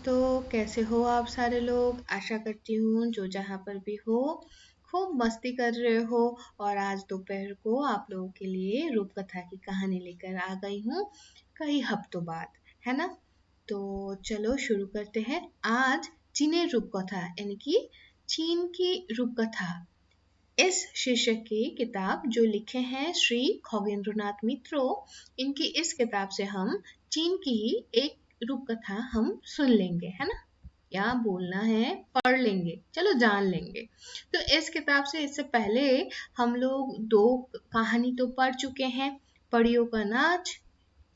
तो कैसे हो आप सारे लोग। आशा करती हूँ जो जहाँ पर भी हो खूब मस्ती कर रहे हो। और आज दोपहर को आप लोगों के लिए रूप कथा की कहानी लेकर आ गई हूँ कई हफ्तों बाद, है ना। तो चलो शुरू करते हैं। आज चीनी रूप कथा यानी कि चीन की रूप कथा, इस शीर्षक की किताब जो लिखे हैं श्री खगेंद्रनाथ मित्रो। इनकी इस किताब से हम चीन की ही एक रूप कथा हम सुन लेंगे, है ना। या बोलना है पढ़ लेंगे, चलो जान लेंगे। तो इस किताब से इससे पहले हम लोग दो कहानी तो पढ़ चुके हैं, परियों का नाच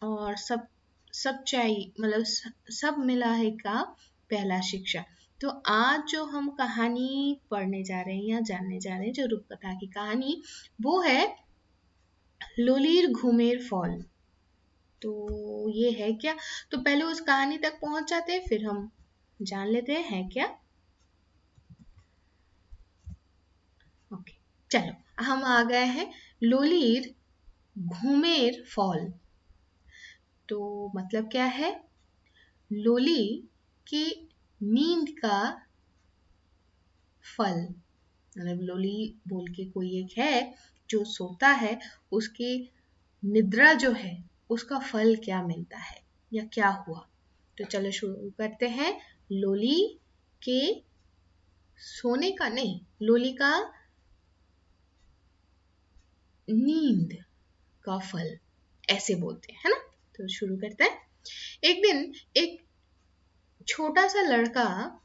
और सच्चाई मतलब सब मिला है का पहला शिक्षा। तो आज जो हम कहानी पढ़ने जा रहे हैं या जानने जा रहे हैं, जो रूपकथा की कहानी, वो है लोलीर घुमेर फॉल। तो ये है क्या। तो पहले उस कहानी तक पहुंच जाते हैं, फिर हम जान लेते हैं है क्या। ओके, चलो हम आ गए हैं लोलीर घुमेर फॉल। तो मतलब क्या है, लोली की नींद का फल। मतलब लोली बोल के कोई एक है जो सोता है, उसकी निद्रा जो है उसका फल क्या मिलता है या क्या हुआ। तो चलो शुरू करते हैं। लोली के सोने का नहीं, लोली का नींद का फल, ऐसे बोलते हैं, है ना। तो शुरू करते हैं। एक दिन एक छोटा सा लड़का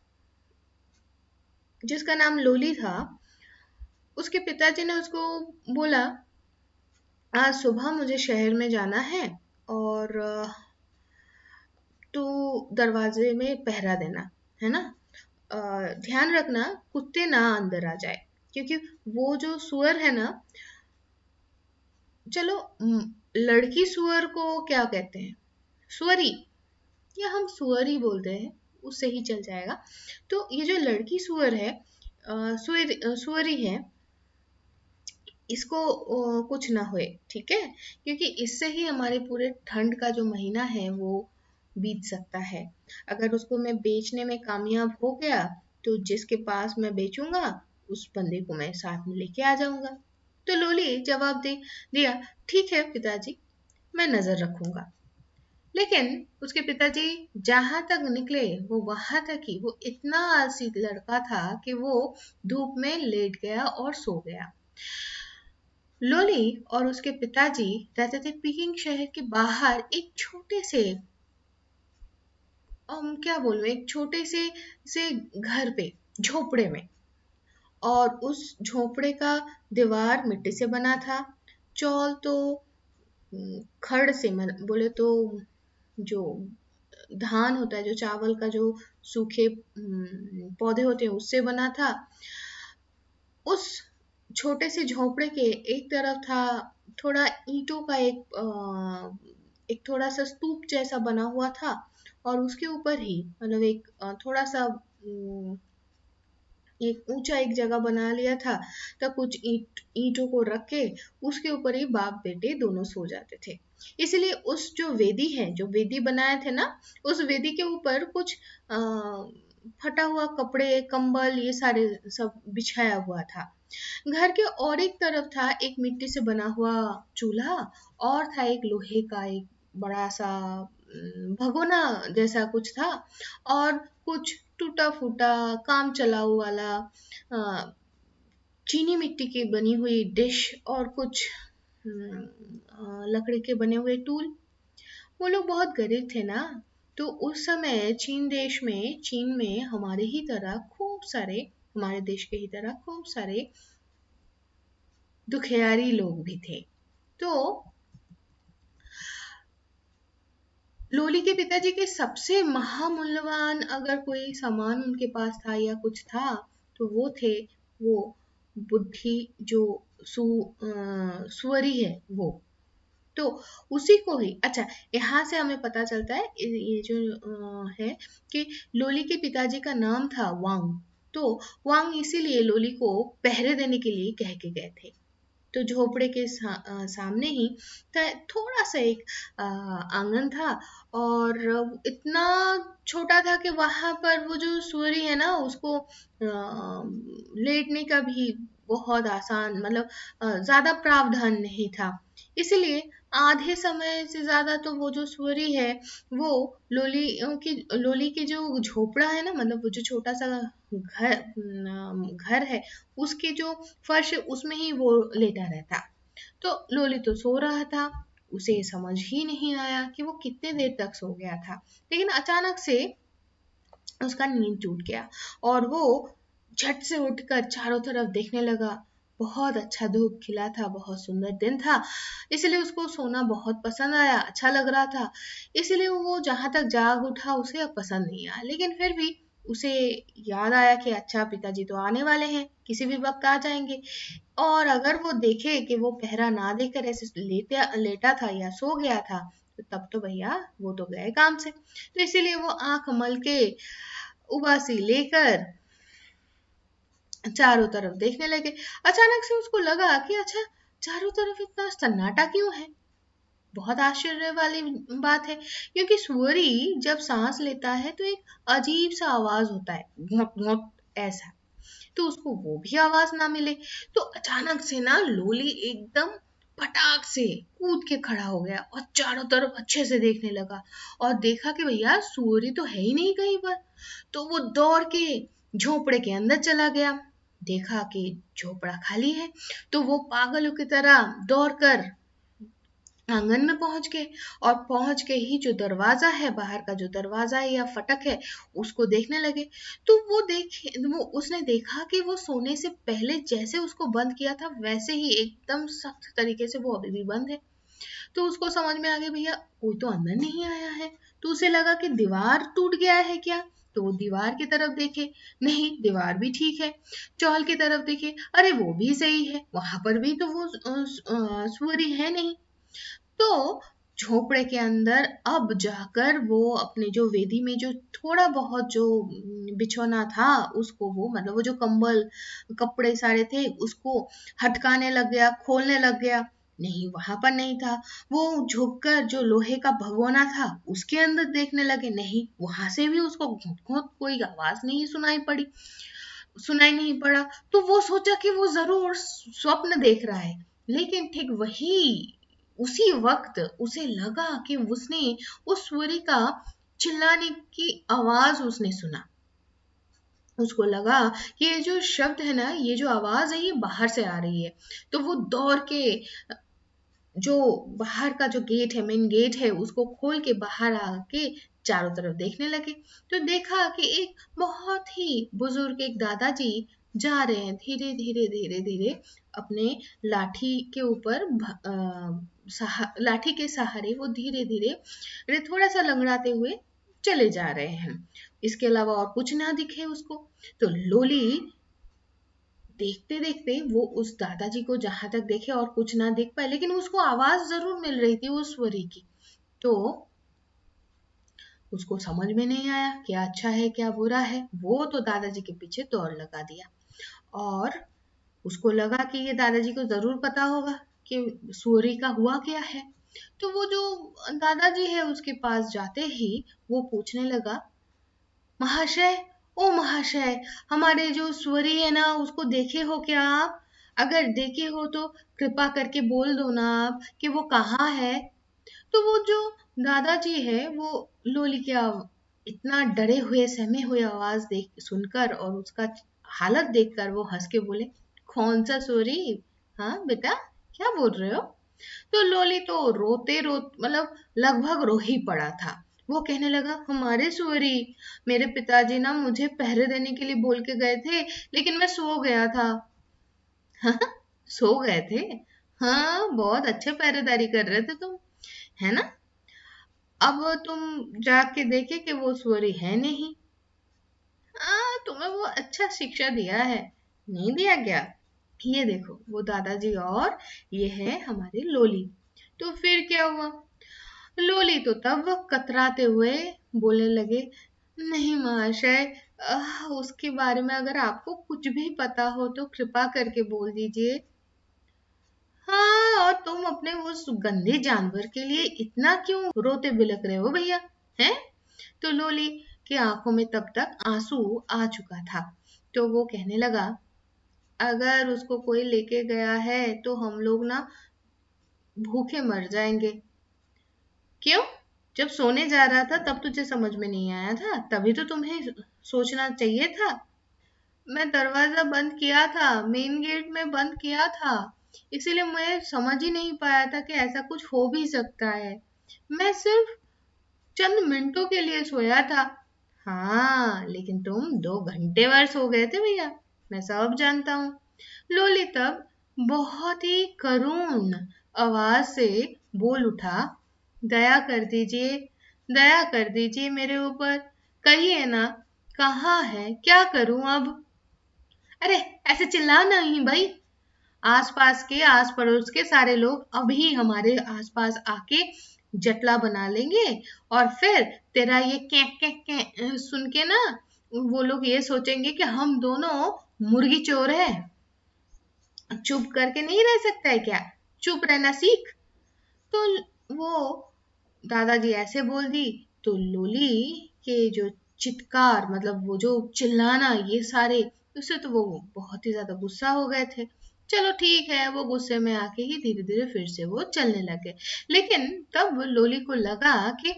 जिसका नाम लोली था, उसके पिताजी ने उसको बोला, आज सुबह मुझे शहर में जाना है और तू दरवाजे में पहरा देना, है ना। ध्यान रखना कुत्ते ना अंदर आ जाए, क्योंकि वो जो सुअर है ना, चलो लड़की सुअर को क्या कहते हैं, सुअरी, या हम सुअर ही बोलते हैं, उससे ही चल जाएगा। तो ये जो लड़की सुअर है, सुअरी है, इसको कुछ ना होए, ठीक है। क्योंकि इससे ही हमारे पूरे ठंड का जो महीना है वो बीत सकता है। अगर उसको मैं बेचने में कामयाब हो गया तो जिसके पास मैं बेचूंगा उस बंदे को मैं साथ में लेके आ जाऊंगा। तो लोली जवाब दे दिया, ठीक है पिताजी, मैं नजर रखूंगा। लेकिन उसके पिताजी जहां तक निकले वो वहां तक ही, वो इतना आलसी लड़का था कि वो धूप में लेट गया और सो गया। लोली और उसके पिताजी रहते थे पीकिंग शहर के बाहर एक छोटे से, क्या बोलूं, एक छोटे से घर पे, झोपड़े में। और उस झोपड़े का दीवार मिट्टी से बना था। चौल तो खड़ से बोले तो जो धान होता है, जो चावल का जो सूखे पौधे होते हैं उससे बना था। उस छोटे से झोपड़े के एक तरफ था थोड़ा ईंटों का एक थोड़ा सा स्तूप जैसा बना हुआ था। और उसके ऊपर ही मतलब एक थोड़ा सा एक ऊंचा एक जगह बना लिया था। तब कुछ ईंटों को रख के उसके ऊपर ही बाप बेटे दोनों सो जाते थे। इसलिए उस जो वेदी है, जो वेदी बनाए थे ना, उस वेदी के ऊपर कुछ फटा हुआ कपड़े कंबल ये सारे सब बिछाया हुआ था। घर के और एक तरफ था एक मिट्टी से बना हुआ चूल्हा, और था एक लोहे का एक बड़ा सा भगोना जैसा कुछ था। और कुछ टूटा फूटा काम चलाऊ वाला अ, चीनी मिट्टी की बनी हुई डिश, और कुछ लकड़ी के बने हुए टूल। वो लोग बहुत गरीब थे ना। तो उस समय चीन में हमारे ही तरह खूब सारे, हमारे देश के ही तरह खूब सारे दुखियारी लोग भी थे। तो लोली के पिताजी के सबसे महामूल्यवान अगर कोई सामान उनके पास था या कुछ था, तो वो बुद्धि, जो सुअरी है वो। तो उसी को ही, अच्छा, यहाँ से हमें पता चलता है ये जो है कि लोली के पिताजी का नाम था वांग। तो वांग इसीलिए लोली को पहरे देने के लिए कह के गए थे। तो झोपड़े के सामने ही थोड़ा सा एक आंगन था, और इतना छोटा था कि वहां पर वो जो सूर्य है ना उसको लेटने का भी बहुत आसान, मतलब ज्यादा प्रावधान नहीं था। इसलिए आधे समय से ज्यादा तो वो जो सूर्य है वो लोली की जो झोपड़ा है ना, मतलब वो जो छोटा सा घर है, उसके जो फर्श है उसमें ही वो लेटा रहता। तो लोली तो सो रहा था, उसे समझ ही नहीं आया कि वो कितने देर तक सो गया था। लेकिन अचानक से उसका नींद टूट गया और वो झट से उठकर चारों तरफ देखने लगा। बहुत अच्छा धूप खिला था, बहुत सुंदर दिन था, इसलिए उसको सोना बहुत पसंद आया, अच्छा लग रहा था। इसलिए वो जहां तक जाग उठा उसे अब पसंद नहीं आया, लेकिन फिर भी उसे याद आया कि अच्छा पिताजी तो आने वाले हैं, किसी भी वक्त आ जाएंगे, और अगर वो देखे कि वो पहरा ना देकर ऐसे लेटा था या सो गया था, तो तब तो भैया वो तो गए काम से। तो इसीलिए वो आंख मल के उबासी लेकर चारों तरफ देखने लगे। अचानक से उसको लगा कि अच्छा, चारों तरफ इतना सन्नाटा क्यों है। बहुत आश्चर्य वाली बात है, क्योंकि सुअरी जब सांस लेता है तो एक अजीब सा आवाज होता है, घोंट घोंट ऐसा। तो उसको वो भी आवाज ना मिले। तो अचानक से ना लोली एकदम फटाक से कूद के खड़ा हो गया और चारों तरफ अच्छे से देखने लगा, और देखा कि भैया सूर्य तो है ही नहीं कहीं पर। तो वो दौड़ के झोपड़े के अंदर चला गया, देखा कि झोपड़ा खाली है। तो वो पागलों की तरह दौड़कर आंगन में पहुंच गए, और पहुंच के ही जो दरवाजा है, बाहर का जो दरवाजा है या फटक है, उसको देखने लगे। तो वो उसने देखा कि वो सोने से पहले जैसे उसको बंद किया था वैसे ही एकदम सख्त तरीके से वो अभी भी बंद है। तो उसको समझ में आ गया भैया कोई तो अंदर नहीं आया है। तो उसे लगा कि दीवार टूट गया है क्या। तो वो दीवार की तरफ देखे, नहीं दीवार भी ठीक है। चौल की तरफ देखे, अरे वो भी सही है, वहां पर भी तो वो सूर्य है नहीं। तो झोपड़े के अंदर अब जाकर वो अपने जो वेदी में जो थोड़ा बहुत जो बिछौना था उसको, वो मतलब वो जो कंबल कपड़े सारे थे उसको हटकाने लग गया, खोलने लग गया। नहीं, वहां पर नहीं था। वो झुककर जो लोहे का भगोना था उसके अंदर देखने लगे, नहीं वहां से भी उसको घुट घुट कोई आवाज नहीं सुनाई नहीं पड़ा। तो वो सोचा कि वो जरूर स्वप्न देख रहा है। लेकिन ठीक वही उसी वक्त उसे लगा कि उसने उस सूर्य का चिल्लाने की आवाज उसने सुना। उसको लगा कि ये जो शब्द है ना, ये जो आवाज है, ये बाहर से आ रही है। तो वो दौड़ के जो बाहर का जो गेट है, मेन गेट है, उसको खोल के बाहर आके चारों तरफ देखने लगे। तो देखा कि एक बहुत ही बुजुर्ग एक दादाजी जा रहे हैं, धीरे धीरे धीरे धीरे अपने लाठी के ऊपर लाठी के सहारे वो धीरे धीरे थोड़ा सा लंगड़ाते हुए चले जा रहे हैं। इसके अलावा और कुछ ना दिखे उसको। तो लोली देखते देखते वो उस दादाजी को जहां तक देखे और कुछ ना देख पाए, लेकिन उसको आवाज जरूर मिल रही थी उस स्वरी की। तो उसको समझ में नहीं आया क्या अच्छा है क्या बुरा है। वो तो दादाजी के पीछे दौड़ लगा दिया, और उसको लगा कि ये दादाजी को जरूर पता होगा कि सूरी का हुआ क्या है। तो वो जो दादाजी है उसके पास जाते ही वो पूछने लगा, महाशय, ओ महाशय, हमारे जो स्वरी है ना उसको देखे हो क्या आप? अगर देखे हो तो कृपा करके बोल दो ना आप कि वो कहाँ है। तो वो जो दादाजी है वो लोली के इतना डरे हुए सहमे हुए आवाज देख सुनकर और उसका हालत देखकर वो हंस के बोले, कौन सा सूरी? हाँ बेटा, क्या बोल रहे हो? तो लोली तो रोते मतलब लगभग रो ही पड़ा था। वो कहने लगा, हमारे सूरी, मेरे पिताजी ना मुझे पहरे देने के लिए बोल के गए थे, लेकिन मैं सो गया था। हाँ, सो गए थे? हाँ, बहुत अच्छे पहरेदारी कर रहे थे तुम, है ना? अब तुम जाके देखे कि वो सूरी है नहीं। हाँ, तुम्हें वो अच्छा शिक्षा दिया है, नहीं दिया क्या? ये देखो वो दादाजी, और ये है हमारी लोली। तो फिर क्या हुआ? लोली तो तब कतराते हुए बोलने लगे, नहीं महाशय, उसके बारे में अगर आपको कुछ भी पता हो तो कृपा करके बोल दीजिए। और तुम अपने उस गंदे जानवर के लिए इतना क्यों रोते बिलक रहे हो भैया, हैं? तो लोली की आंखों में तब तक आंसू आ चुका था। तो वो कहने लगा, अगर उसको कोई लेके गया है तो हम लोग ना भूखे मर जाएंगे। क्यों? जब सोने जा रहा था तब तुझे समझ में नहीं आया था? तभी तो तुम्हें सोचना चाहिए था। मैं दरवाजा बंद किया था, मेन गेट में बंद किया था, इसीलिए मैं समझ ही नहीं पाया था कि ऐसा कुछ हो भी सकता है। मैं सिर्फ चंद मिनटों के लिए सोया था। हाँ, लेकिन तुम 2 घंटे भर सो गए थे भैया, मैं सब जानता हूँ। लोली तब बहुत ही करुण आवाज से बोल उठा, दया कर दीजिए मेरे ऊपर, कहिए ना कहाँ है, क्या करूं अब? अरे ऐसे चिल्लाओ नहीं भाई, आसपास के आस पड़ोस के सारे लोग अभी हमारे आसपास आके जटला बना लेंगे और फिर तेरा ये कै सुन के ना वो लोग ये सोचेंगे कि हम दोनों मुर्गी चोर हैं। चुप करके नहीं रह सकता है क्या? चुप रहना सीख। तो वो दादाजी ऐसे बोल दी तो लोली के जो चित्कार, मतलब वो जो चिल्लाना, ये सारे, उससे तो वो बहुत ही ज्यादा गुस्सा हो गए थे। चलो ठीक है, वो गुस्से में आके ही धीरे धीरे फिर से वो चलने लगे। लेकिन तब लोली को लगा कि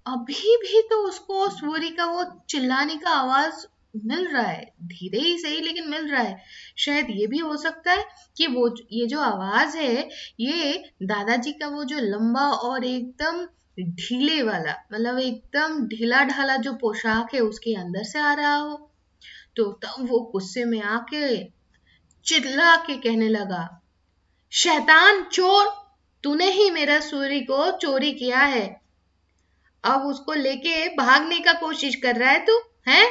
अभी भी तो उसको सूरी का वो चिल्लाने का आवाज मिल रहा है, धीरे ही सही लेकिन मिल रहा है। शायद ये भी हो सकता है कि वो ये जो आवाज है ये दादाजी का वो जो लंबा और एकदम ढीले वाला, मतलब एकदम ढीला ढाला जो पोशाक है उसके अंदर से आ रहा हो। तो तब वो गुस्से में आके चिल्ला के कहने लगा, शैतान चोर, तूने ही मेरा सूरी को चोरी किया है, अब उसको लेके भागने का कोशिश कर रहा है तू, है?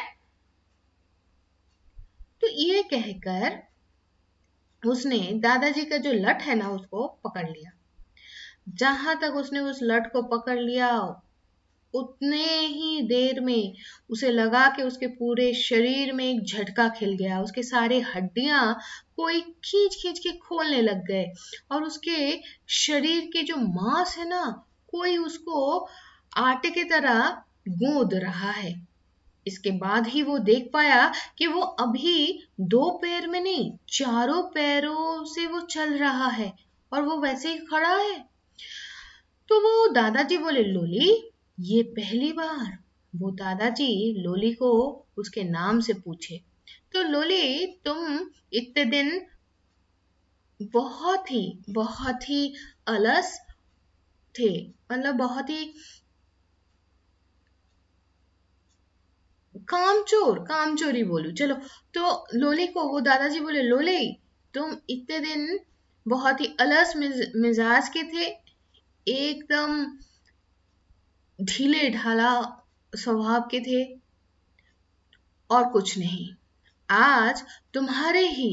तो ये कहकर उसने दादाजी का जो लठ है ना उसको पकड़ लिया। जहां तक उसने उस लठ को पकड़ लिया उतने ही देर में उसे लगा कि उसके पूरे शरीर में एक झटका खिल गया, उसके सारे हड्डियां कोई खींच खींच के खोलने लग गए और उसके शरीर के जो मांस है ना कोई उसको आटे की तरह गूंद रहा है। इसके बाद ही वो देख पाया कि वो अभी 2 पैर में नहीं, चारों पैरों से वो चल रहा है और वो वैसे ही खड़ा है। तो वो दादाजी बोले, लोली, ये पहली बार वो दादाजी लोली को उसके नाम से पूछे। तो लोली, तुम इतने दिन बहुत ही अलस थे, मतलब बहुत ही कामचोरी बोलू चलो। तो लोली को वो दादाजी बोले, लोली, तुम इतने दिन बहुत ही अलस मिजाज के थे, एकदम ढीले ढाला स्वभाव के थे और कुछ नहीं। आज तुम्हारे ही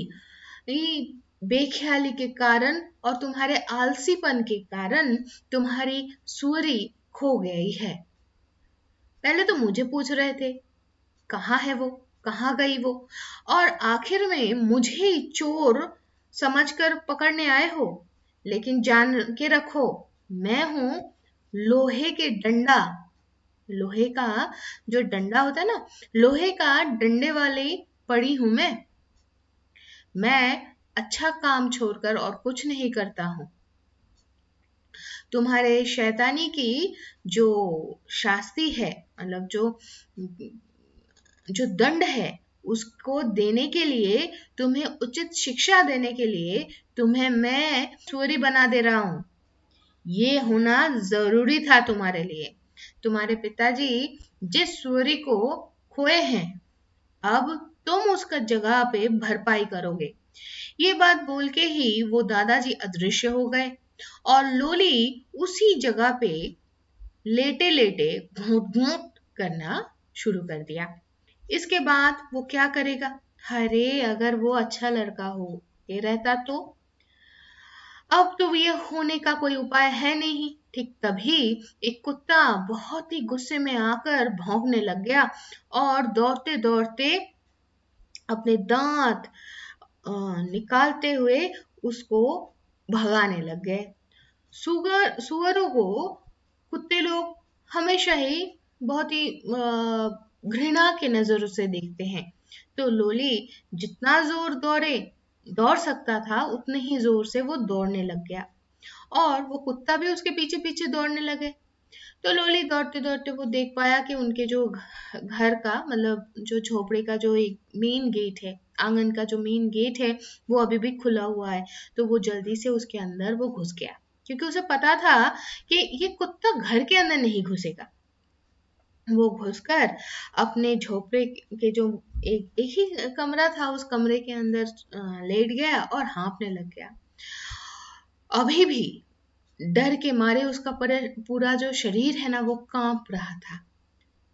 बेख्याली के कारण और तुम्हारे आलसीपन के कारण तुम्हारी सुअरी खो गई है। पहले तो मुझे पूछ रहे थे कहाँ है वो, कहाँ गई वो, और आखिर में मुझे ही चोर समझकर पकड़ने आए हो। लेकिन जान के रखो, मैं हूं लोहे के डंडा, लोहे का जो डंडा होता है ना, लोहे का डंडे वाली पड़ी हूं मैं अच्छा काम छोड़कर और कुछ नहीं करता हूं। तुम्हारे शैतानी की जो शास्ति है, मतलब जो दंड है, उसको देने के लिए, तुम्हें उचित शिक्षा देने के लिए तुम्हें मैं सूरी बना दे रहा हूं। ये होना जरूरी था तुम्हारे लिए। तुम्हारे पिताजी जिस सूरी को खोए हैं, अब तुम उसका जगह पे भरपाई करोगे। ये बात बोल के ही वो दादाजी अदृश्य हो गए और लोली उसी जगह पे लेटे लेटे घूट घूट करना शुरू कर दिया। इसके बाद वो क्या करेगा? अरे अगर वो अच्छा लड़का हो ये रहता तो। अब तो ये होने का कोई उपाय है नहीं। ठीक तभी एक कुत्ता बहुत ही गुस्से में आकर भौंकने लग गया और दौड़ते दौड़ते अपने दांत निकालते हुए उसको भगाने लग गए। सुअरों को कुत्ते लोग हमेशा ही बहुत ही घृणा के नजरों से देखते हैं। तो लोली जितना जोर दौड़ सकता था उतने ही जोर से वो दौड़ने लग गया और वो कुत्ता भी उसके पीछे पीछे दौड़ने लगे। तो लोली दौड़ते दौड़ते वो देख पाया कि उनके जो घर का मतलब जो झोपड़े का जो एक मेन गेट है, आंगन का जो मेन गेट है, वो अभी भी खुला हुआ है। तो वो जल्दी से उसके अंदर वो घुस गया क्योंकि उसे पता था कि ये कुत्ता घर के अंदर नहीं घुसेगा। वो घुसकर अपने झोपड़े के जो एक ही कमरा था उस कमरे के अंदर लेट गया और हाँफने लग गया। अभी भी डर के मारे उसका पूरा जो शरीर है ना वो कांप रहा था।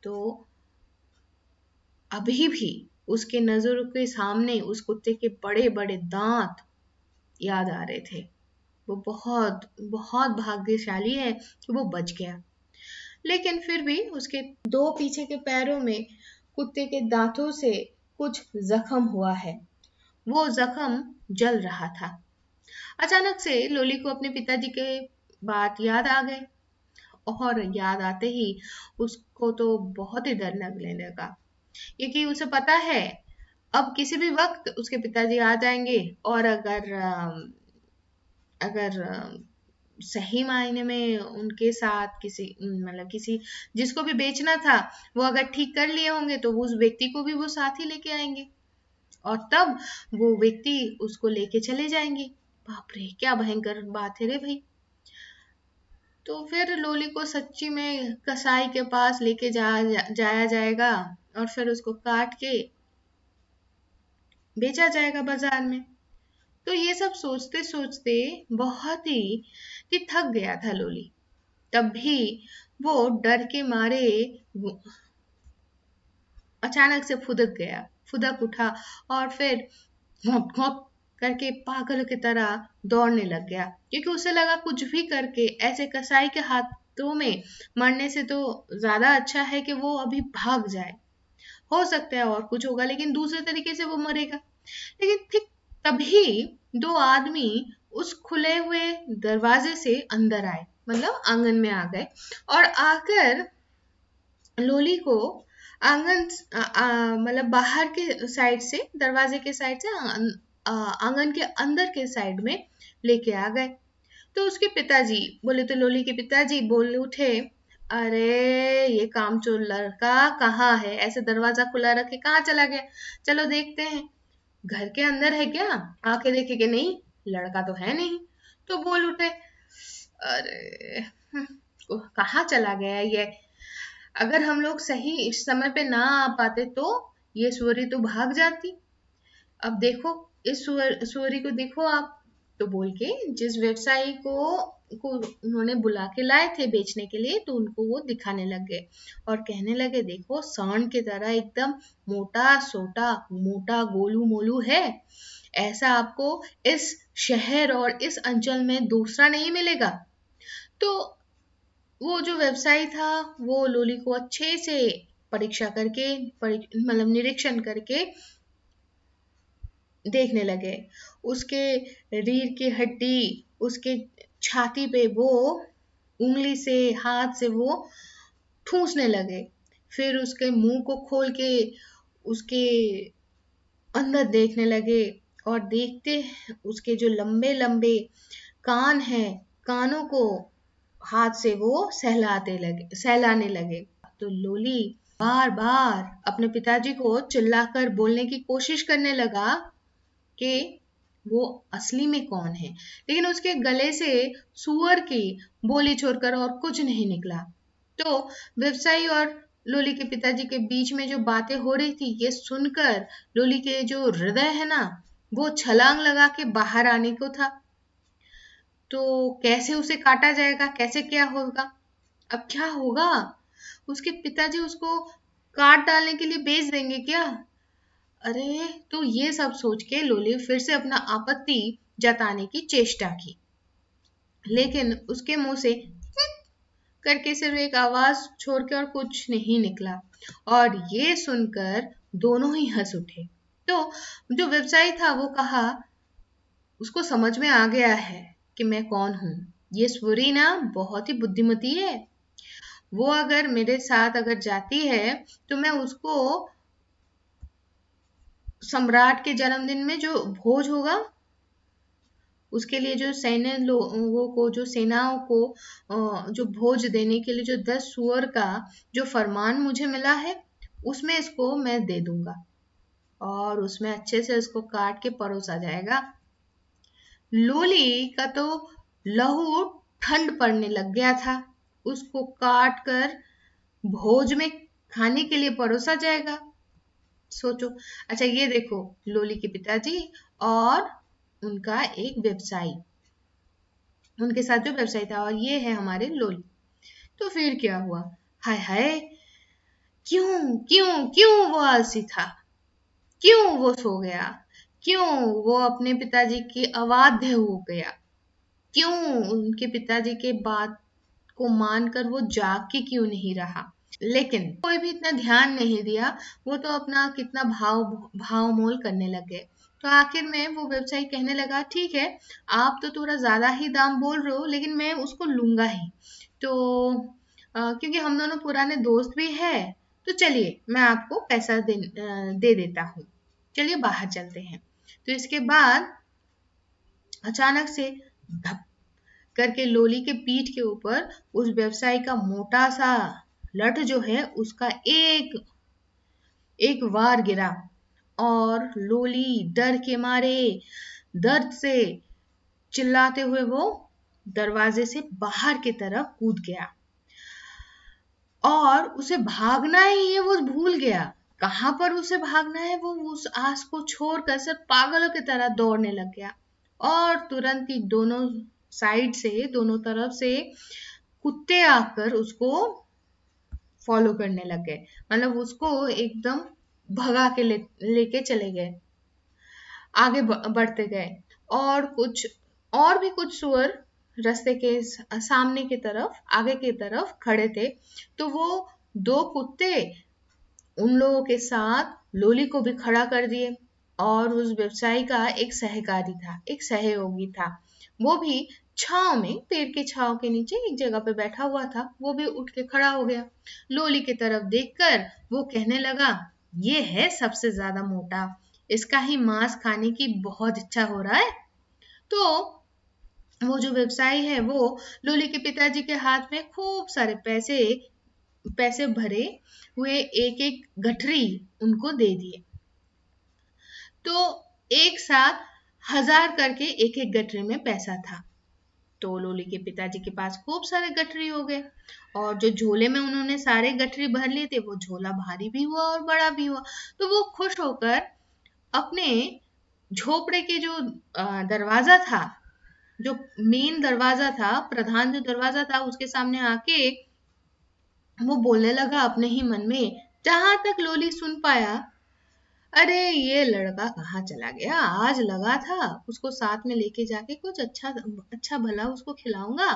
तो अभी भी उसके नजरों के सामने उस कुत्ते के बड़े बड़े दांत याद आ रहे थे। वो बहुत बहुत भाग्यशाली है कि वो बच गया। लेकिन फिर भी उसके दो पीछे के पैरों में कुत्ते के दांतों से कुछ जख्म हुआ है। वो जख्म जल रहा था। अचानक से लोली को अपने पिताजी के बात याद आ गए और याद आते ही उसको तो बहुत ही डर लगने लगा क्योंकि उसे पता है अब किसी भी वक्त उसके पिताजी आ जाएंगे और अगर सही मायने में उनके साथ किसी मतलब किसी जिसको भी बेचना था वो अगर ठीक कर लिए होंगे तो उस व्यक्ति को भी वो साथ ही लेके आएंगे और तब वो व्यक्ति उसको लेके चले जाएंगे। बाप रे क्या भयंकर बात है रे भाई। तो फिर लोली को सच्ची में कसाई के पास लेके जाया जाएगा और फिर उसको काट के बेचा जाएगा बाजार में। तो ये सब सोचते सोचते बहुत ही कि थक गया था लोली। तब भी वो डर के मारे अचानक से फुदक उठा और फिर घोंप घोंप करके पागल की तरह दौड़ने लग गया क्योंकि उसे लगा कुछ भी करके ऐसे कसाई के हाथों में मरने से तो ज्यादा अच्छा है कि वो अभी भाग जाए। हो सकता है और कुछ होगा लेकिन दूसरे तरीके से वो मरेगा। लेकिन ठीक तभी दो आदमी उस खुले हुए दरवाजे से अंदर आए मतलब आंगन में आ गए और आकर लोली को आंगन मतलब बाहर के साइड से दरवाजे के साइड से आंगन के अंदर के साइड में लेके आ गए। तो उसके पिताजी बोले तो लोली के पिताजी बोल उठे, अरे ये कामचोर लड़का कहाँ है, ऐसे दरवाजा खुला रखे कहाँ चला गया, चलो देखते हैं घर के अंदर है क्या। आके देखे कि नहीं लड़का तो है नहीं। तो बोल उठे, अरे कहाँ चला गया ये, अगर हम लोग सही इस समय पे ना आ पाते तो ये सुअरी तो भाग जाती। अब देखो इस सुअरी को देखो आप। तो बोल के जिस व्यवसायी को उन्होंने बुला के लाए थे बेचने के लिए तो उनको वो दिखाने लग गए और कहने लगे देखो सांड की तरह एकदम मोटा सोटा मोटा गोलू मोलू है, ऐसा आपको इस शहर और इस अंचल में दूसरा नहीं मिलेगा। तो वो जो व्यवसायी था वो लोली को अच्छे से परीक्षा करके मतलब निरीक्षण करके देखने लगे। उसके रीढ़ की हड्डी उसके छाती पे वो उंगली से हाथ से वो ठूसने लगे। फिर उसके मुंह को खोल के उसके अंदर देखने लगे और देखते उसके जो लंबे लंबे कान हैं कानों को हाथ से वो सहलाने लगे। तो लोली बार बार अपने पिताजी को चिल्लाकर बोलने की कोशिश करने लगा कि वो असली में कौन है, लेकिन उसके गले से सुअर की बोली छोड़कर और कुछ नहीं निकला। तो व्यवसायी और लोली के पिताजी के बीच में जो बातें हो रही थी ये सुनकर लोली के जो हृदय है ना वो छलांग लगा के बाहर आने को था। तो कैसे उसे काटा जाएगा, कैसे क्या होगा, अब क्या होगा, उसके पिताजी उसको काट डालने के लिए बेच देंगे क्या। अरे तो ये सब सोच के लोली फिर से अपना आपत्ति जताने की चेष्टा की लेकिन उसके मुंह से करके सिर्फ एक आवाज छोड़ के और कुछ नहीं निकला और ये सुनकर दोनों ही हंस उठे। तो जो व्यवसायी था वो कहा उसको समझ में आ गया है कि मैं कौन हूँ। ये स्वरी ना बहुत ही बुद्धिमती है। वो अगर मेरे साथ अगर जाती है तो मैं उसको सम्राट के जन्मदिन में जो भोज होगा उसके लिए जो सैन्य लोगों को, जो सेनाओं को जो भोज देने के लिए जो 10 सुअर का जो फरमान मुझे मिला है उसमें इसको मैं दे दूंगा और उसमें अच्छे से इसको काट के परोसा जाएगा। लोली का तो लहू ठंड पड़ने लग गया था। उसको काट कर भोज में खाने के लिए परोसा जाएगा। सोचो। अच्छा ये देखो, लोली के पिताजी और उनका एक व्यवसायी, उनके साथ जो व्यवसायी था, और ये है हमारे लोली। तो फिर क्या हुआ? हाय हाय, क्यों क्यों क्यों वो आलसी था? क्यों वो सो गया? क्यों वो अपने पिताजी की अबाध्य हो गया? क्यों उनके पिताजी के बात को मानकर वो जाग के क्यों नहीं रहा? लेकिन कोई भी इतना ध्यान नहीं दिया। वो तो अपना कितना भाव मोल करने लगे। तो आखिर में वो व्यवसायी कहने लगा, ठीक है, आप तो थोड़ा ज्यादा ही दाम बोल रहे हो, लेकिन मैं उसको लूंगा ही। तो क्योंकि हम दोनों पुराने दोस्त भी है, तो चलिए मैं आपको पैसा दे देता हूँ। चलिए बाहर चलते हैं। तो इसके बाद अचानक से धप करके लोली के पीठ के ऊपर उस व्यवसायी का मोटा सा लठ जो है उसका एक एक वार गिरा और लोली डर के मारे, दर्द से चिल्लाते हुए वो दरवाजे से बाहर की तरफ कूद गया और उसे भागना ही है वो भूल गया। कहां पर उसे भागना है, वो उस आस को छोड़कर सिर्फ पागलों की तरह दौड़ने लग गया और तुरंत ही दोनों साइड से, दोनों तरफ से कुत्ते आकर उसको फॉलो करने लग गए। मतलब उसको एकदम भगा के लेके चले गए, आगे बढ़ते गए। और कुछ और भी कुछ सुअर रास्ते के सामने की तरफ, आगे की तरफ खड़े थे। तो वो दो कुत्ते उन लोगों के साथ लोली को भी खड़ा कर दिए और उस व्यवसायी का एक सहकारी था, एक सहयोगी था। वो भी छाव में, पेड़ के छाव के नीचे एक जगह पे बैठा हुआ था। वो भी उठ के खड़ा हो गया। लोली की तरफ देखकर वो कहने लगा, ये है सबसे ज्यादा मोटा, इसका ही मांस खाने की बहुत इच्छा हो रहा है। तो वो जो व्यवसायी है वो लोली के पिताजी के हाथ में खूब सारे पैसे पैसे भरे हुए एक एक गठरी उनको दे दिए। तो एक साथ 1000 करके एक एक गठरी में पैसा था। तो लोली के पिताजी के पास खूब सारे गठरी हो गए और जो झोले में उन्होंने सारे गठरी भर लिए थे वो झोला भारी भी हुआ और बड़ा भी हुआ। तो वो खुश होकर अपने झोपड़े के जो दरवाजा था, जो मेन दरवाजा था, प्रधान जो दरवाजा था, उसके सामने आके वो बोलने लगा अपने ही मन में। जहां तक लोली सुन पाया, अरे ये लड़का कहाँ चला गया? आज लगा था उसको साथ में लेके जाके कुछ अच्छा अच्छा भला उसको खिलाऊंगा,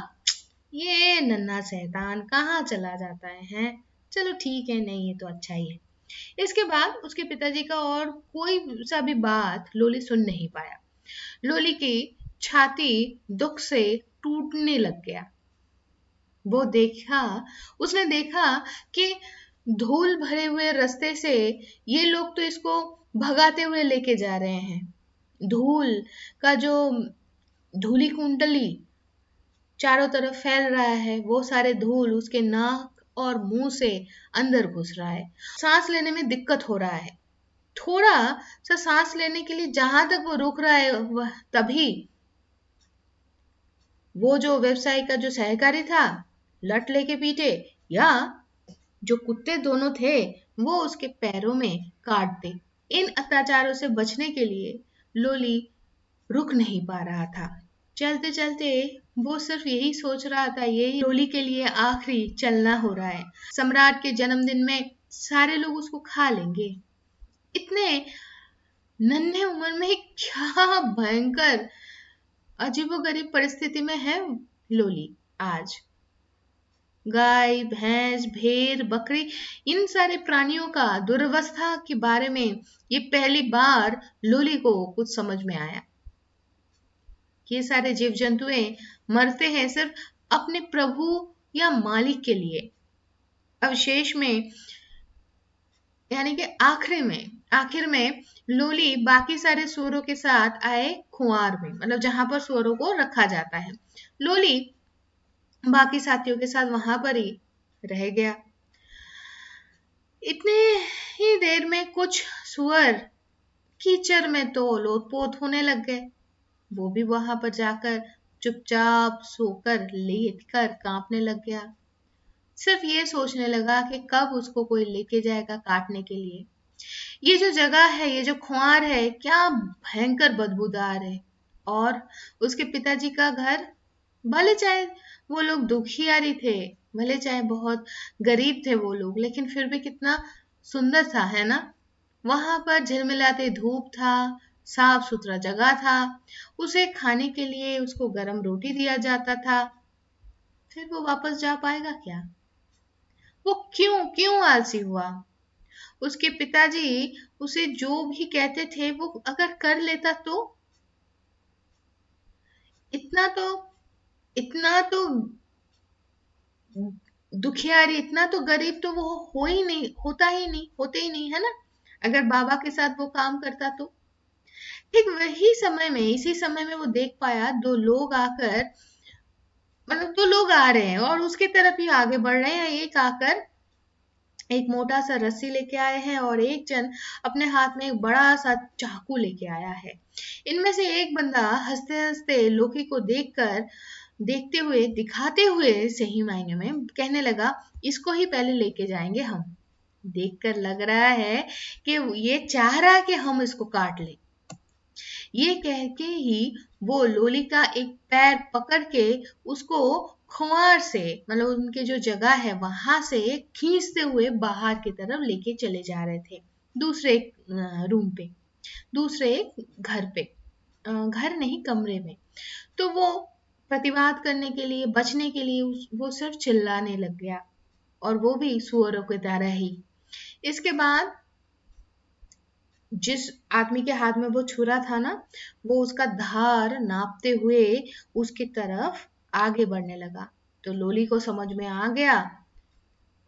ये नन्हा शैतान कहाँ चला जाता है? चलो ठीक है, नहीं ये तो अच्छा ही है। इसके बाद उसके पिताजी का और कोई सा भी बात लोली सुन नहीं पाया। लोली की छाती दुख से टूटने लग गया। वो देखा, उसने देखा कि धूल भरे हुए रास्ते से ये लोग तो इसको भगाते हुए लेके जा रहे हैं। धूल का जो धूली कुंडली चारों तरफ फैल रहा है, वो सारे धूल उसके नाक और मुंह से अंदर घुस रहा है। सांस लेने में दिक्कत हो रहा है। थोड़ा सा सांस लेने के लिए जहां तक वो रुक रहा है, वह तभी वो जो व्यवसायी का जो सहकारी था लट लेके पीटे, या जो कुत्ते दोनों थे वो उसके पैरों में काट दे। इन अत्याचारों से बचने के लिए लोली रुक नहीं पा रहा था। चलते चलते वो सिर्फ यही सोच रहा था, यही लोली के लिए आखिरी चलना हो रहा है। सम्राट के जन्मदिन में सारे लोग उसको खा लेंगे। इतने नन्हे उम्र में क्या भयंकर अजीबोगरीब परिस्थिति में है लोली आज। गाय, भैंस, भेड़, बकरी, इन सारे प्राणियों का दुर्वस्था के बारे में ये पहली बार लोली को कुछ समझ में आया। ये सारे जीव जंतुएं मरते हैं सिर्फ अपने प्रभु या मालिक के लिए। अवशेष में यानी कि आखिर में लोली बाकी सारे सूअरों के साथ आए खुआर में, मतलब जहां पर सूअरों को रखा जाता है। लोली बाकी साथियों के साथ वहां पर ही रह गया। इतने ही देर में कुछ सूअर कीचड़ में तो लोटपोट होने लग गए। वो भी वहां पर जाकर चुपचाप सोकर लेट कर कांपने लग गया। सिर्फ ये सोचने लगा कि कब उसको कोई लेके जाएगा काटने के लिए। ये जो जगह है, ये जो खुआर है, क्या भयंकर बदबूदार है। और उसके पिताजी का घर, भले चाहे वो लोग दुखियारी थे, भले चाहे बहुत गरीब थे वो लोग, लेकिन फिर भी कितना सुंदर था, है ना। वहां पर झिलमिलाते धूप था, साफ सुथरा जगह था, उसे खाने के लिए उसको गरम रोटी दिया जाता था। फिर वो वापस जा पाएगा क्या? वो क्यों क्यों आलसी हुआ? उसके पिताजी उसे जो भी कहते थे वो अगर कर लेता तो? इतना तो इतना तो दुखियारी, इतना तो गरीब तो वो हो ही नहीं, होते ही नहीं, है ना। अगर बाबा के साथ वो काम करता तो। ठीक वही समय में, इसी समय में वो देख पाया दो लोग आकर, मतलब दो लोग आ रहे हैं और उसकी तरफ ही आगे बढ़ रहे हैं। एक आकर एक मोटा सा रस्सी लेके आए हैं और एक जन अपने हाथ में एक बड़ा सा चाकू लेके आया है। इनमें से एक बंदा हंसते हंसते लोकी को देखते हुए, दिखाते हुए सही मायने में कहने लगा, इसको ही पहले लेके जाएंगे हम। देखकर लग रहा है कि ये चाह रहा है कि हम इसको काट लें। ये कह के ही वो लोली का एक पैर पकड़ के उसको खुआर से, मतलब उनके जो जगह है वहां से खींचते हुए बाहर की तरफ लेके चले जा रहे थे, दूसरे रूम पे, दूसरे घर पे, घर नहीं कमरे में। तो वो प्रतिवाद करने के लिए, बचने के लिए वो सिर्फ चिल्लाने लग गया, और वो भी सुअरों की तरह ही। इसके बाद जिस आदमी के हाथ में वो छुरा था ना, वो उसका धार नापते हुए उसकी तरफ आगे बढ़ने लगा। तो लोली को समझ में आ गया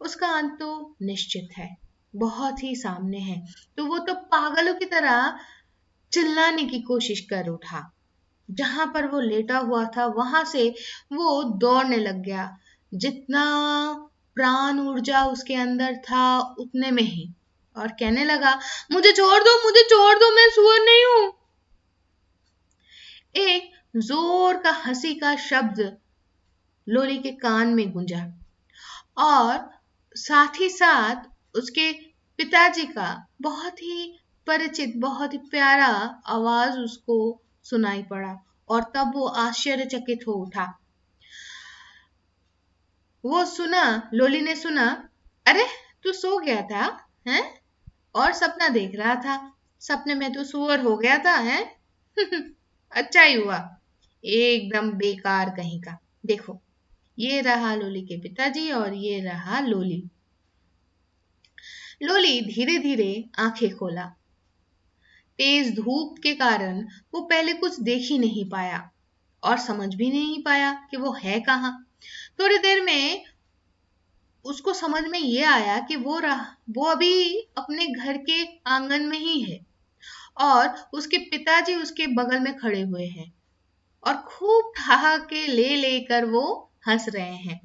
उसका अंत तो निश्चित है, बहुत ही सामने है। तो वो तो पागलों की तरह चिल्लाने की कोशिश कर उठा। जहां पर वो लेटा हुआ था वहां से वो दौड़ने लग गया, जितना प्राण ऊर्जा उसके अंदर था उतने में ही, और कहने लगा, मुझे छोड़ दो, मुझे छोड़ दो, मैं सुअर नहीं हूं। एक जोर का हंसी का शब्द लोली के कान में गूंजा, और साथ ही साथ उसके पिताजी का बहुत ही परिचित, बहुत ही प्यारा आवाज उसको सुनाई पड़ा। और तब वो आश्चर्यचकित हो उठा। वो सुना, लोली ने सुना, अरे तू सो गया था, हैं? और सपना देख रहा था, सपने में तो सुअर हो गया था, है? अच्छा ही हुआ, एकदम बेकार कहीं का। देखो, ये रहा लोली के पिताजी और ये रहा लोली। लोली धीरे धीरे आंखें खोला। तेज धूप के कारण वो पहले कुछ देख ही नहीं पाया और समझ भी नहीं पाया कि वो है कहाँ। थोड़ी देर में उसको समझ में ये आया कि वो अभी अपने घर के आंगन में ही है, और उसके पिताजी उसके बगल में खड़े हुए हैं और खूब ठहाके ले लेकर वो हंस रहे हैं।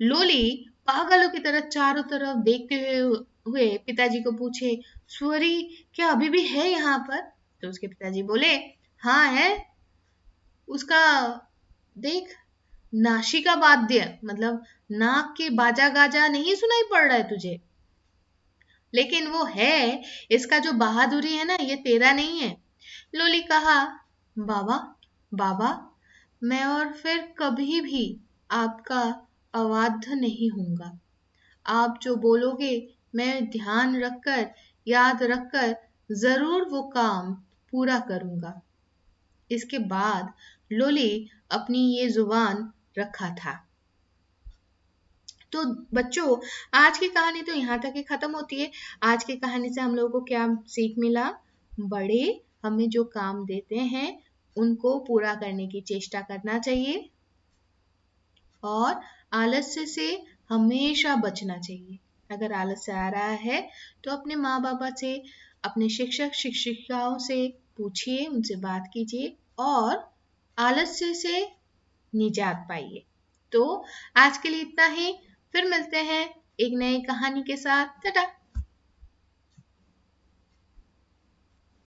लोली पागलों की तरह चारों तरफ देखते हुए पिताजी को पूछे, सुअरी क्या अभी भी है यहाँ पर? तो उसके पिताजी बोले, हाँ है। उसका देख, नासिका वाद्य, मतलब नाक के बाजा गाजा नहीं सुनाई पड़ रहा है तुझे? लेकिन वो है, इसका जो बहादुरी है ना, ये तेरा नहीं है। लोली कहा, बाबा, बाबा, मैं और फिर कभी भी आपका अवाध्य नहीं होऊंगा। आप जो बोलोगे मैं ध्यान रखकर, याद रखकर जरूर वो काम पूरा करूंगा। इसके बाद लोली अपनी ये जुबान रखा था। तो बच्चों, आज की कहानी तो यहाँ तक ही खत्म होती है। आज की कहानी से हम लोगों को क्या सीख मिला? बड़े हमें जो काम देते हैं उनको पूरा करने की चेष्टा करना चाहिए और आलस्य से हमेशा बचना चाहिए। अगर आलस्य आ रहा है तो अपने माँ बाप से, अपने शिक्षक शिक्षिकाओं से पूछिए, उनसे बात कीजिए और आलस्य से निजात पाइए। तो आज के लिए इतना ही, फिर मिलते हैं एक नई कहानी के साथ। टाटा।